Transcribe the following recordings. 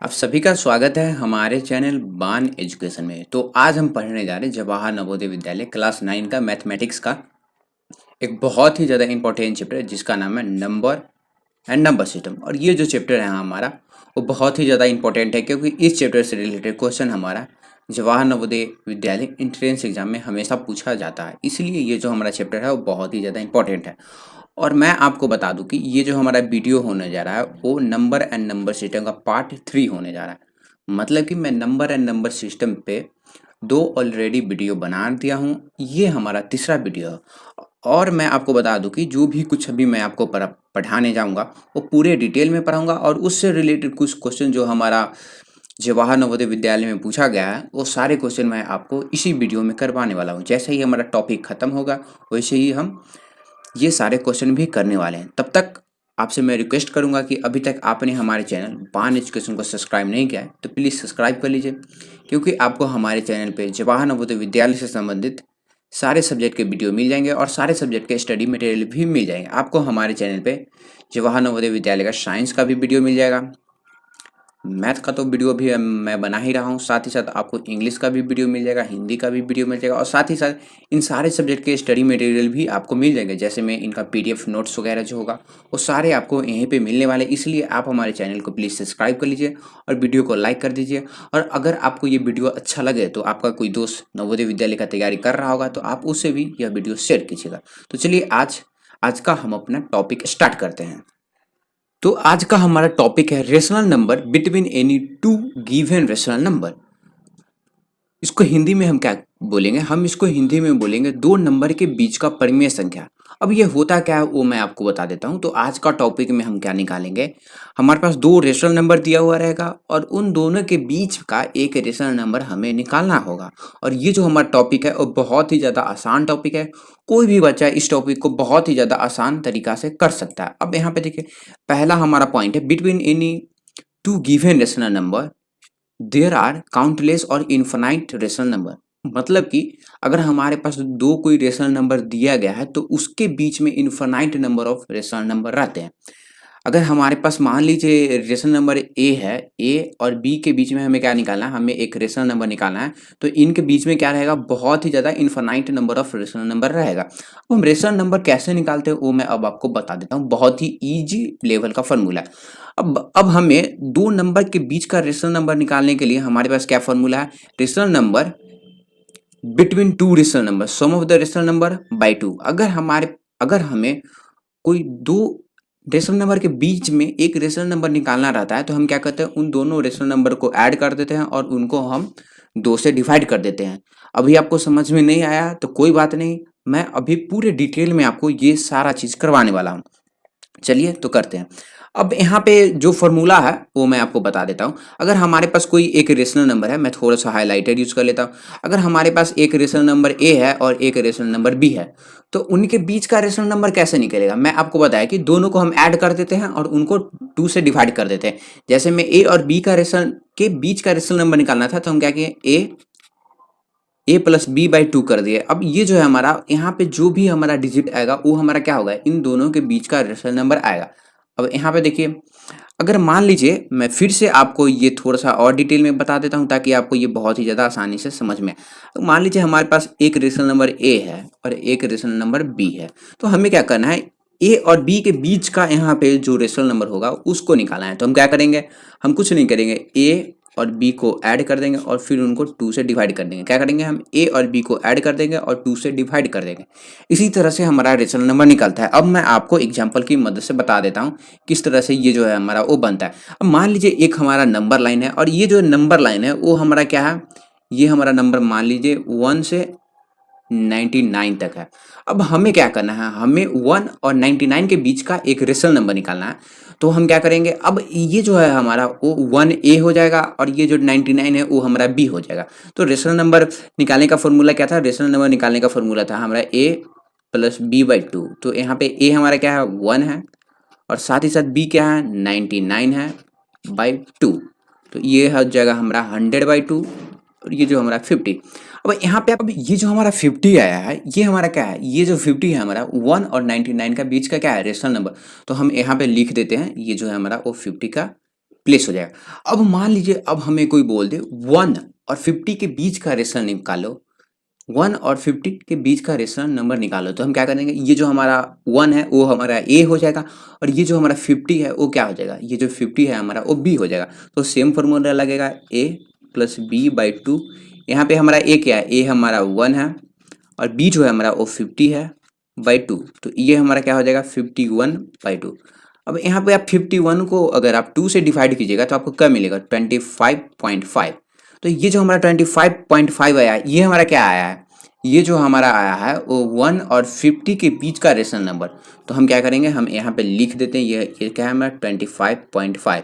आप सभी का स्वागत है हमारे चैनल बान एजुकेशन में। तो आज हम पढ़ने जा रहे हैं जवाहर नवोदय विद्यालय क्लास 9 का मैथमेटिक्स का एक बहुत ही ज़्यादा इंपॉर्टेंट चैप्टर है जिसका नाम है नंबर एंड नंबर सिस्टम। और ये जो चैप्टर है हमारा वो बहुत ही ज़्यादा इंपॉर्टेंट है क्योंकि इस चैप्टर से रिलेटेड क्वेश्चन हमारा जवाहर नवोदय विद्यालय एंट्रेंस एग्जाम में हमेशा पूछा जाता है। इसलिए ये जो हमारा चैप्टर है वो बहुत ही ज़्यादा इंपॉर्टेंट है। और मैं आपको बता दूं कि ये जो हमारा वीडियो होने जा रहा है वो नंबर एंड नंबर सिस्टम का पार्ट 3 होने जा रहा है। मतलब कि मैं नंबर एंड नंबर सिस्टम पे 2 ऑलरेडी वीडियो बना दिया हूँ, ये हमारा तीसरा वीडियो है। और मैं आपको बता दूं कि जो भी कुछ अभी मैं आपको पढ़ाने जाऊंगा वो पूरे डिटेल में पढ़ाऊंगा और उससे रिलेटेड कुछ क्वेश्चन जो हमारा जवाहर नवोदय विद्यालय में पूछा गया है वो सारे क्वेश्चन मैं आपको इसी वीडियो में करवाने वाला हूँ। जैसे ही हमारा टॉपिक खत्म होगा वैसे ही हम ये सारे क्वेश्चन भी करने वाले हैं। तब तक आपसे मैं रिक्वेस्ट करूंगा कि अभी तक आपने हमारे चैनल बान एजुकेशन को सब्सक्राइब नहीं किया है तो प्लीज़ सब्सक्राइब कर लीजिए, क्योंकि आपको हमारे चैनल पे जवाहर नवोदय विद्यालय से संबंधित सारे सब्जेक्ट के वीडियो मिल जाएंगे और सारे सब्जेक्ट के स्टडी मटेरियल भी मिल जाएंगे। आपको हमारे चैनल पे जवाहर नवोदय विद्यालय का साइंस का भी वीडियो मिल जाएगा, मैथ का तो वीडियो भी मैं बना ही रहा हूँ, साथ ही साथ आपको इंग्लिश का भी वीडियो मिल जाएगा, हिंदी का भी वीडियो मिल जाएगा और साथ ही साथ इन सारे सब्जेक्ट के स्टडी मटेरियल भी आपको मिल जाएंगे। जैसे मैं इनका पीडीएफ नोट्स वगैरह जो होगा वो सारे आपको यहीं पे मिलने वाले। इसलिए आप हमारे चैनल को प्लीज़ सब्सक्राइब कर लीजिए और वीडियो को लाइक कर दीजिए। और अगर आपको ये वीडियो अच्छा लगे तो आपका कोई दोस्त नवोदय विद्यालय का तैयारी कर रहा होगा तो आप उससे भी यह वीडियो शेयर कीजिएगा। तो चलिए आज का हम अपना टॉपिक स्टार्ट करते हैं। तो आज का हमारा टॉपिक है rational number between any two given rational number. इसको हिंदी में हम क्या बोलेंगे, हम इसको हिंदी में बोलेंगे दो नंबर के बीच का परिमेय संख्या। अब ये होता क्या है वो मैं आपको बता देता हूँ। तो आज का टॉपिक में हम क्या निकालेंगे, हमारे पास दो रेशनल नंबर दिया हुआ रहेगा और उन दोनों के बीच का एक रेशनल नंबर हमें निकालना होगा। और ये जो हमारा टॉपिक है वो बहुत ही ज़्यादा आसान टॉपिक है, कोई भी बच्चा इस टॉपिक को बहुत ही ज़्यादा आसान तरीका से कर सकता है। अब यहाँ पे देखिए, पहला हमारा पॉइंट है between any two given rational number there are countless और इन्फिनाइट रेशनल नंबर। मतलब कि अगर हमारे पास दो कोई रेशनल नंबर दिया गया है तो उसके बीच में infinite number of rational number रहते हैं। अगर हमारे पास मान लीजिए रेशनल नंबर ए है, ए और बी के बीच में हमें क्या निकालना है, हमें एक रेशनल नंबर निकालना है। तो इनके बीच में क्या रहेगा, बहुत ही ज़्यादा infinite number of rational number रहेगा। अब हम रेशनल नंबर कैसे निकालते हैं वो मैं अब आपको बता देता हूँ, बहुत ही ईजी लेवल का फॉर्मूला है। अब हमें दो नंबर के बीच का रेशनल नंबर निकालने के लिए हमारे पास क्या फॉर्मूला है, rational number between two rational number sum of the rational number by two. अगर हमें कोई दो रेशनल नंबर के बीच में एक रेशनल नंबर निकालना रहता है तो हम क्या करते हैं, उन दोनों रेशनल नंबर को ऐड कर देते हैं और उनको हम दो से डिवाइड कर देते हैं। अभी आपको समझ में नहीं आया तो कोई बात नहीं, मैं अभी पूरे डिटेल में आपको ये सारा चीज करवाने वाला हूँ। चलिए तो करते हैं। अब यहाँ पे जो फॉर्मूला है वो मैं आपको बता देता हूँ। अगर हमारे पास कोई एक रेशनल नंबर है, मैं थोड़ा सा हाईलाइटेड यूज कर लेता हूँ। अगर हमारे पास एक रेशनल नंबर ए है और एक रेशनल नंबर बी है तो उनके बीच का रेशनल नंबर कैसे निकलेगा, मैं आपको बताया कि दोनों को हम ऐड कर देते हैं और उनको टू से डिवाइड कर देते हैं। जैसे में ए और बी का रेशनल के बीच का रेशनल नंबर निकालना था तो हम क्या किए, ए प्लस बी बाई टू कर दिए। अब ये जो है हमारा यहाँ पे जो भी हमारा डिजिट आएगा वो हमारा क्या होगा, इन दोनों के बीच का रेशनल नंबर आएगा। अब यहाँ पे देखिए, अगर मान लीजिए मैं फिर से आपको ये थोड़ा सा और डिटेल में बता देता हूँ ताकि आपको ये बहुत ही ज़्यादा आसानी से समझ में आए। तो मान लीजिए हमारे पास एक रेशनल नंबर ए है और एक रेशनल नंबर बी है। तो हमें क्या करना है, ए और बी के बीच का यहाँ पे जो रेशनल नंबर होगा उसको निकालना है। तो हम क्या करेंगे, हम कुछ नहीं करेंगे, ए और बी को ऐड कर देंगे और फिर उनको टू से डिवाइड कर देंगे। क्या करेंगे, हम ए और बी को ऐड कर देंगे और टू से डिवाइड कर देंगे। इसी तरह से हमारा रेशनल नंबर निकलता है। अब मैं आपको एग्जांपल की मदद से बता देता हूँ किस तरह से ये जो है हमारा वो बनता है। अब मान लीजिए एक हमारा नंबर लाइन है और ये जो नंबर लाइन है वो हमारा क्या है, ये हमारा नंबर मान लीजिए 1 से 99 तक है। अब हमें क्या करना है, हमें 1 और 99 के बीच का एक रेशनल नंबर निकालना है। तो हम क्या करेंगे, अब ये जो है हमारा वो 1 ए हो जाएगा और ये जो 99 है वो हमारा बी हो जाएगा। तो रेशनल नंबर निकालने का फॉर्मूला क्या था, रेशनल नंबर निकालने का फॉर्मूला था हमारा ए प्लस बी बाई टू। तो यहाँ पे ए हमारा क्या है 1 है और साथ ही साथ बी क्या है 99 है बाई टू। तो ये हो जाएगा हमारा 100/2 और ये जो हमारा 50। अब यहाँ पे अब ये जो हमारा 50 आया है ये हमारा क्या है, ये जो 50 है हमारा 1 और 99 का बीच का क्या है रेशनल नंबर। तो हम यहाँ पे लिख देते हैं ये जो है हमारा वो 50 का प्लेस हो जाएगा। अब मान लीजिए अब हमें कोई बोल दे 1 और 50 के बीच का रेशनल निकालो, 1 और 50 के बीच का रेशनल नंबर निकालो, तो हम क्या करेंगे, ये जो हमारा 1 है वो हमारा ए हो जाएगा और ये जो हमारा 50 है वो क्या हो जाएगा, ये जो 50 है हमारा वो बी हो जाएगा। तो सेम फॉर्मूला लगेगा ए प्लस बी बाई 2। यहाँ पे हमारा ए क्या है, ए हमारा 1 है और बी जो है हमारा वो 50 है बाई 2, तो ये हमारा क्या हो जाएगा 51 बाई 2। अब यहाँ पे आप 51 को अगर आप 2 से डिवाइड कीजिएगा तो आपको क्या मिलेगा 25.5। तो ये जो हमारा 25.5 आया है ये हमारा क्या आया है, ये जो हमारा आया है वो 1 और 50 के बीच का रेशनल नंबर। तो हम क्या करेंगे, हम यहाँ पे लिख देते हैं ये क्या है हमारा 25.5।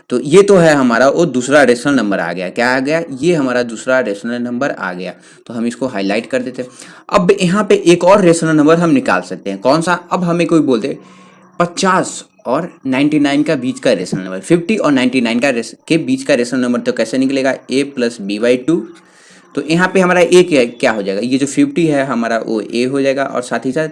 तो ये तो है हमारा वो दूसरा रेशनल नंबर आ गया, क्या आ गया, ये हमारा दूसरा रेशनल नंबर आ गया। तो हम इसको हाईलाइट कर देते हैं। अब यहाँ पे एक और रेशनल नंबर हम निकाल सकते हैं, कौन सा, अब हमें कोई बोलते 50 और 99 का बीच का रेशनल नंबर, 50 और 99 के बीच का रेशनल नंबर, तो कैसे निकलेगा a प्लस बी बाई 2। तो यहाँ पे हमारा ए क्या हो जाएगा, ये जो 50 है हमारा वो ए हो जाएगा और साथ ही साथ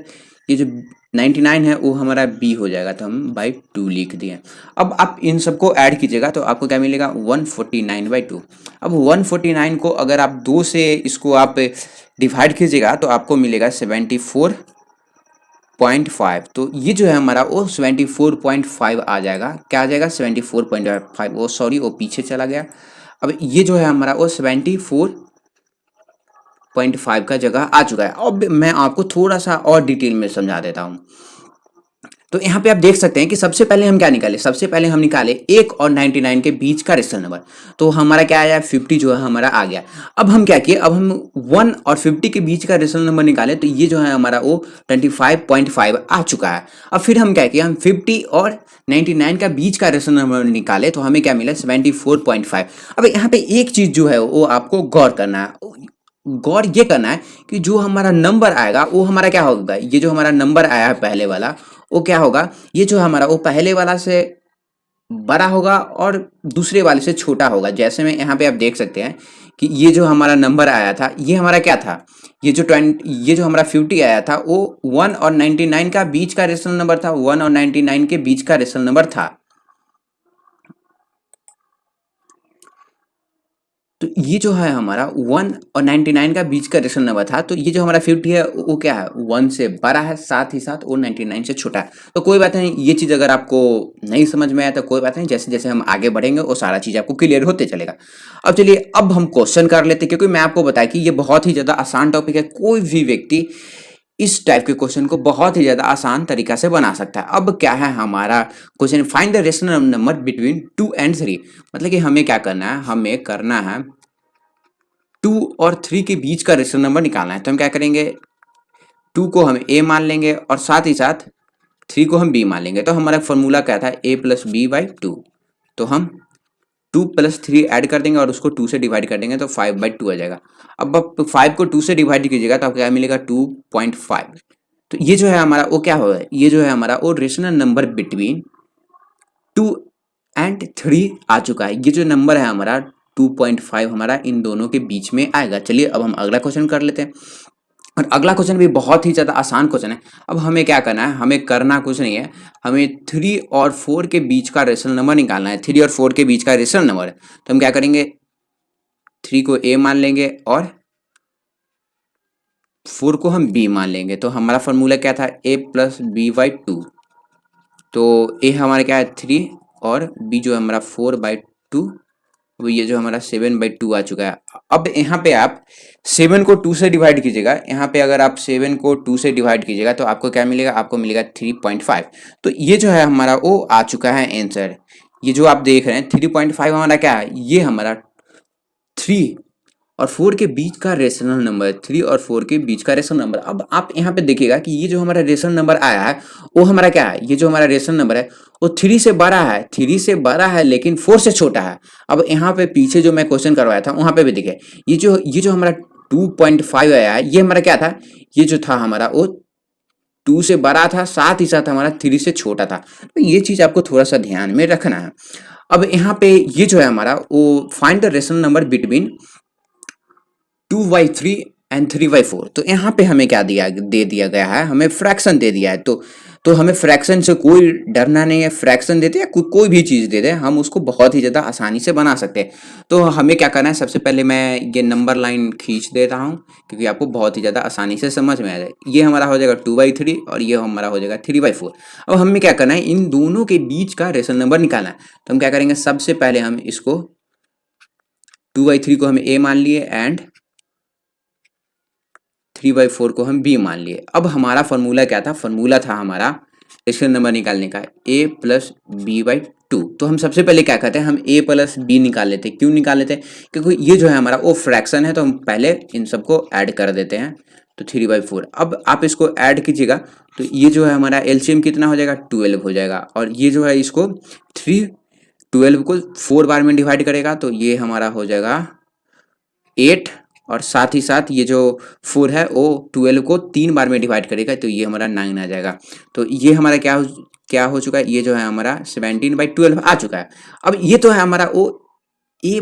ये जो 99 है वो हमारा बी हो जाएगा, तो हम बाई 2 लिख दिए। अब आप इन सबको ऐड कीजिएगा तो आपको क्या मिलेगा 149 बाई 2। अब 149 को अगर आप 2 से इसको आप डिवाइड कीजिएगा तो आपको मिलेगा 74.5। तो ये जो है हमारा वो 74.5 आ जाएगा, क्या आ जाएगा 74.5, वो सॉरी वो पीछे चला गया। अब ये जो है हमारा वो 74.5 का जगह आ चुका है। अब मैं आपको थोड़ा सा और डिटेल में समझा देता हूँ। तो यहाँ पे आप देख सकते हैं कि सबसे पहले हम क्या निकाले, सबसे पहले हम निकाले 1 और 99 के बीच का रेशनल नंबर, तो हमारा क्या आया 50 जो है हमारा आ गया। अब हम क्या किए, अब हम 1 और 50 के बीच का रेशनल नंबर निकाले, तो ये जो है हमारा वो 25.5 आ चुका है। अब फिर हम क्या किए, हम 50 और 99 का बीच का रेशनल नंबर निकाले, तो हमें क्या मिला 74.5। अब यहाँ पे एक चीज जो है वो आपको गौर करना है, गौर ये करना है कि जो हमारा नंबर आएगा वो हमारा क्या होगा, ये जो हमारा नंबर आया है पहले वाला वो क्या होगा, ये जो हमारा वो पहले वाला से बड़ा होगा और दूसरे वाले से छोटा होगा। जैसे में यहाँ पे आप देख सकते हैं कि ये जो हमारा नंबर आया था ये हमारा क्या था, ये जो हमारा 50 आया था वो 1 और 99 का बीच का रेशनल नंबर था, 1 और 99 के बीच का रेशनल नंबर था। तो ये जो है हमारा 1 और 99 का बीच का रेशनल नंबर था, तो ये जो हमारा 50 है वो क्या है 1 से बड़ा है, साथ ही साथ वो 99 से छोटा है। तो कोई बात नहीं, ये चीज़ अगर आपको नहीं समझ में आया तो कोई बात नहीं, जैसे जैसे हम आगे बढ़ेंगे वो सारा चीज़ आपको क्लियर होते चलेगा। अब चलिए अब हम क्वेश्चन कर लेते हैं, क्योंकि मैं आपको बताया कि ये बहुत ही ज़्यादा आसान टॉपिक है, कोई भी व्यक्ति इस टाइप के क्वेश्चन को बहुत ही ज़्यादा आसान तरीका से बना सकता है। अब क्या है हमारा question, find the rational number between 2 and 3। मतलब कि हमें क्या करना है, हमें करना है 2 और 3 के बीच का रेशनल नंबर निकालना है। तो हम क्या करेंगे, 2 को हम a मान लेंगे और साथ ही साथ 3 को हम b मान लेंगे। तो हमारा फॉर्मूला क्या था a प्लस बी बाई 2। तो हम 2 प्लस 3 ऐड कर देंगे और उसको 2 से डिवाइड कर देंगे तो 5 बाई 2 आ जाएगा। अब आप 5 को 2 से डिवाइड कीजिएगा तो आपको क्या मिलेगा 2.5। तो ये जो है हमारा वो क्या होगा, ये जो है हमारा वो रेशनल नंबर बिटवीन 2 एंड 3 आ चुका है। ये जो नंबर है हमारा 2.5 हमारा इन दोनों के बीच में आएगा। चलिए अब हम अगला क्वेश्चन कर लेते हैं, और अगला क्वेश्चन भी बहुत ही ज़्यादा आसान क्वेश्चन है। अब हमें क्या करना है, हमें करना कुछ नहीं है, हमें 3 और 4 के बीच का रेशनल नंबर निकालना है। 3 और 4 के बीच का रेशनल नंबर है, तो हम क्या करेंगे 3 को a मान लेंगे और 4 को हम b मान लेंगे। तो हमारा फॉर्मूला क्या था a प्लस बी बाई 2। तो a हमारा क्या है 3 और b जो है हमारा 4 बाई 2, वो ये जो हमारा 7 बाई 2 आ चुका है। अब यहाँ पे आप 7 को 2 से डिवाइड कीजिएगा, यहाँ पे अगर आप 7 को 2 से डिवाइड कीजिएगा तो आपको क्या मिलेगा, आपको मिलेगा 3.5। तो ये जो है हमारा वो आ चुका है आंसर। ये जो आप देख रहे हैं 3.5 हमारा क्या है, ये हमारा 3 और 4 के बीच का रेशनल नंबर, 3 और 4 के बीच का रेशनल नंबर। अब आप यहाँ पे देखिएगा कि ये जो हमारा रेशनल नंबर आया है वो हमारा क्या है, ये जो हमारा रेशनल नंबर है वो 3 से बड़ा है, 3 से बड़ा है लेकिन 4 से छोटा है। अब यहाँ पे पीछे जो मैं क्वेश्चन करवाया था वहाँ पे भी देखिए ये जो हमारा 2.5 आया है ये हमारा क्या था, ये जो था हमारा वो 2 से बड़ा था, साथ ही साथ हमारा 3 से छोटा था। तो ये चीज़ आपको थोड़ा सा ध्यान में रखना है। अब यहाँ पे ये जो है हमारा वो find the rational number between 2/3 and 3/4। तो यहाँ पे हमें क्या दे दिया गया है, हमें फ्रैक्शन दे दिया है। तो तो हमें फ्रैक्शन से कोई डरना नहीं है, फ्रैक्शन देते या कोई भी चीज़ दे दे हम उसको बहुत ही ज़्यादा आसानी से बना सकते हैं। तो हमें क्या करना है, सबसे पहले मैं ये नंबर लाइन खींच देता हूँ क्योंकि आपको बहुत ही ज़्यादा आसानी से समझ में आ जाए। ये हमारा हो जाएगा 2/3 और ये हमारा हो जाएगा 3/4। अब हमें क्या करना है, इन दोनों के बीच का रेशनल नंबर निकालना है। तो हम क्या करेंगे, सबसे पहले हम इसको 2/3 को हम ए मान लिए एंड 3/4 को हम बी मान लिए। अब हमारा फॉर्मूला क्या था, फॉर्मूला था हमारा रेशनल नंबर निकालने का a प्लस b/2। तो हम सबसे पहले क्या करते हैं, हम a प्लस b निकाल लेते हैं। क्यों निकाल लेते हैं, क्योंकि ये जो है हमारा वो फ्रैक्शन है, तो हम पहले इन सबको ऐड कर देते हैं। तो 3/4, अब आप इसको ऐड कीजिएगा तो ये जो है हमारा एलसीएम कितना हो जाएगा, 12 हो जाएगा। और ये जो है इसको 12 को 4 बार में डिवाइड करेगा तो ये हमारा हो जाएगा 8, और साथ ही साथ ये जो 4 है वो 12 को 3 बार में डिवाइड करेगा तो ये हमारा 9 आ जाएगा। तो ये हमारा क्या हो चुका है, ये जो है हमारा 17/12 आ चुका है। अब ये तो है हमारा वो a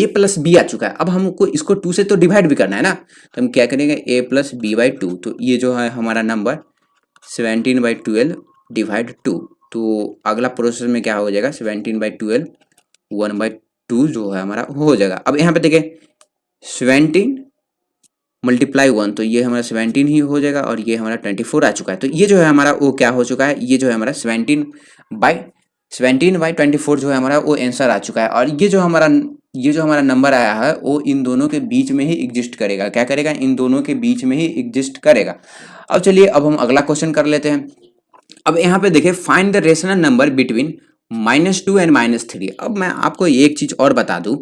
प्लस बी आ चुका है। अब हमको इसको 2 से तो डिवाइड भी करना है ना, तो हम क्या करेंगे a प्लस b/2। तो ये जो है हमारा नंबर 17/12 डिवाइड 2। तो अगला प्रोसेस में क्या हो जाएगा, 17/12 1/2 जो है हमारा हो जाएगा। अब यहाँ पे देखिए 17 मल्टीप्लाई 1, तो ये हमारा 17 ही हो जाएगा और ये हमारा 24 आ चुका है। तो ये जो है हमारा वो क्या हो चुका है, ये जो है हमारा 17/24 जो है हमारा वो आंसर आ चुका है। और ये जो हमारा नंबर आया है वो इन दोनों के बीच में ही एग्जिस्ट करेगा। क्या करेगा, इन दोनों के बीच में ही एग्जिस्ट करेगा। अब चलिए अब हम अगला क्वेश्चन कर लेते हैं। अब यहाँ पे देखिए, find the rational number between -2 and -3। अब मैं आपको एक चीज और बता दूं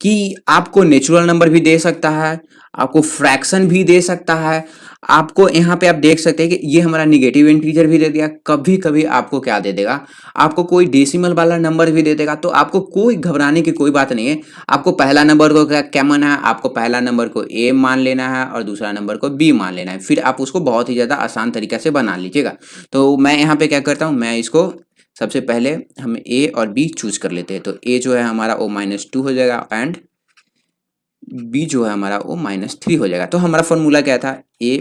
कि आपको नेचुरल नंबर भी दे सकता है, आपको फ्रैक्शन भी दे सकता है, आपको यहाँ पे आप देख सकते हैं कि ये हमारा निगेटिव इंटीजर भी दे दिया। कभी कभी आपको क्या दे देगा, आपको कोई डेसिमल वाला नंबर भी दे देगा। तो आपको कोई घबराने की कोई बात नहीं है। आपको पहला नंबर को क्या मानना है, आपको पहला नंबर को ए मान लेना है और दूसरा नंबर को बी मान लेना है। फिर आप उसको बहुत ही ज़्यादा आसान तरीके से बना लीजिएगा। तो मैं यहाँ पे क्या करता हूँ, मैं इसको सबसे पहले हम ए और बी चूज कर लेते हैं। तो ए जो है हमारा वो -2 हो जाएगा एंड बी जो है हमारा वो -3 हो जाएगा। तो हमारा फॉर्मूला क्या था, a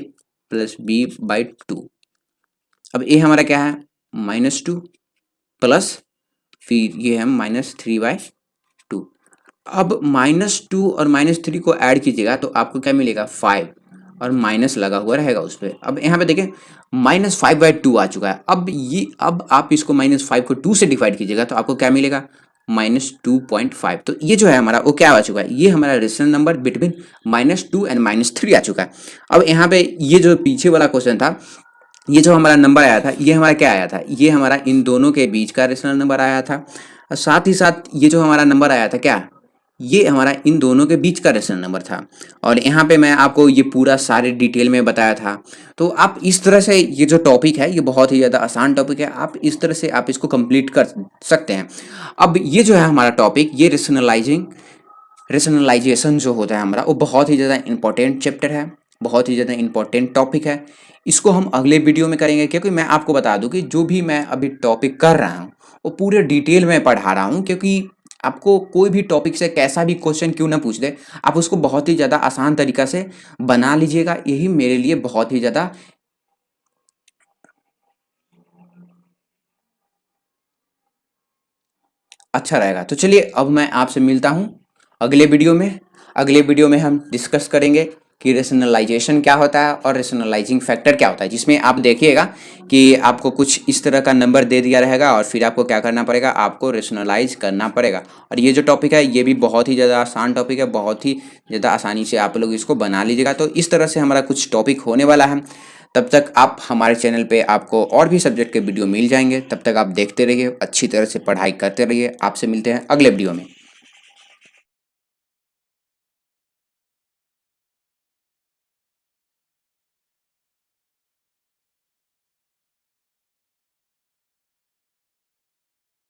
प्लस b/2। अब ए हमारा क्या है, -2 प्लस फिर ये है -3/2। अब -2 और -3 को ऐड कीजिएगा तो आपको क्या मिलेगा, 5, और माइनस लगा हुआ रहेगा उस पर। अब यहाँ पे देखें -5/2 आ चुका है। अब आप इसको -5 को 2 से डिवाइड कीजिएगा तो आपको क्या मिलेगा, -2.5। तो ये जो है हमारा वो क्या आ चुका है, ये हमारा रेशनल नंबर बिटवीन -2 एंड -3 आ चुका है। अब यहाँ पे ये जो पीछे वाला क्वेश्चन था, ये जो हमारा नंबर आया था, ये हमारा क्या आया था, ये हमारा इन दोनों के बीच का रेशनल नंबर आया था। और साथ ही साथ ये जो हमारा नंबर आया था, क्या ये हमारा इन दोनों के बीच का रेशनल नंबर था। और यहाँ पे मैं आपको ये पूरा सारे डिटेल में बताया था। तो आप इस तरह से, ये जो टॉपिक है ये बहुत ही ज़्यादा आसान टॉपिक है, आप इस तरह से आप इसको कंप्लीट कर सकते हैं। अब ये जो है हमारा टॉपिक, ये रेशनलाइजेशन जो होता है हमारा, वो बहुत ही ज़्यादा इंपॉर्टेंट चैप्टर है, बहुत ही ज़्यादा इंपॉर्टेंट टॉपिक है। इसको हम अगले वीडियो में करेंगे, क्योंकि मैं आपको बता दूं कि जो भी मैं अभी टॉपिक कर रहा हूँ वो पूरे डिटेल में पढ़ा रहा हूँ। क्योंकि आपको कोई भी टॉपिक से कैसा भी क्वेश्चन क्यों ना पूछ दे, आप उसको बहुत ही ज़्यादा आसान तरीका से बना लीजिएगा। यही मेरे लिए बहुत ही ज़्यादा अच्छा रहेगा। तो चलिए अब मैं आपसे मिलता हूँ अगले वीडियो में। अगले वीडियो में हम डिस्कस करेंगे कि रेशनलाइजेशन क्या होता है और रेशनलाइजिंग फैक्टर क्या होता है, जिसमें आप देखिएगा कि आपको कुछ इस तरह का नंबर दे दिया रहेगा और फिर आपको क्या करना पड़ेगा, आपको रेशनलाइज करना पड़ेगा। और ये जो टॉपिक है ये भी बहुत ही ज़्यादा आसान टॉपिक है, बहुत ही ज़्यादा आसानी से आप लोग इसको बना लीजिएगा। तो इस तरह से हमारा कुछ टॉपिक होने वाला है। तब तक आप हमारे चैनल पे आपको और भी सब्जेक्ट के वीडियो मिल जाएंगे। तब तक आप देखते रहिए, अच्छी तरह से पढ़ाई करते रहिए। आपसे मिलते हैं अगले वीडियो में।